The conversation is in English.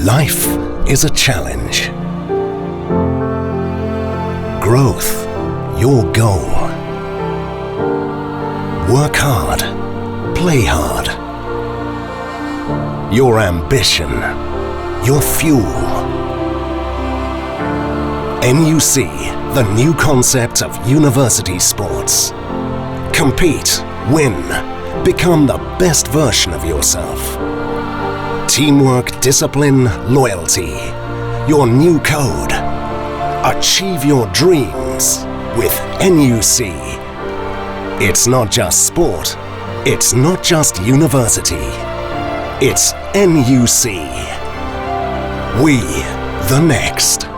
Life is a challenge. Growth, your goal. Work hard, play hard. Your ambition, your fuel. NUC, the new concept of university sports. Compete, win, become the best version of yourself. Teamwork, discipline, loyalty. Your new code. Achieve your dreams with NUC. It's not just sport. It's not just university. It's NUC. We, the next.